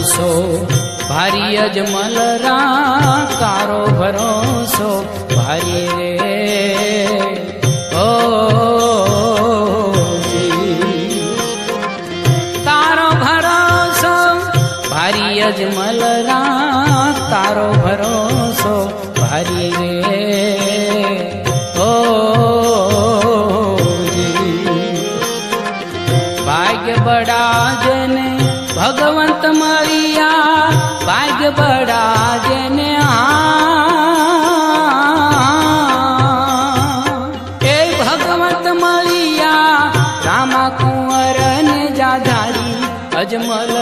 भरोसो भारी अजमल रा तारो भरोसो भारी रे ओ तारो भरोसो भारी अजमल रा तारो भरोसो भारी रे ओ भाग्य बड़ा जने भगवंत मरिया भाग्य बड़ा जने ए भगवंत मरिया रामा कुंवर ने जाधारी अजमल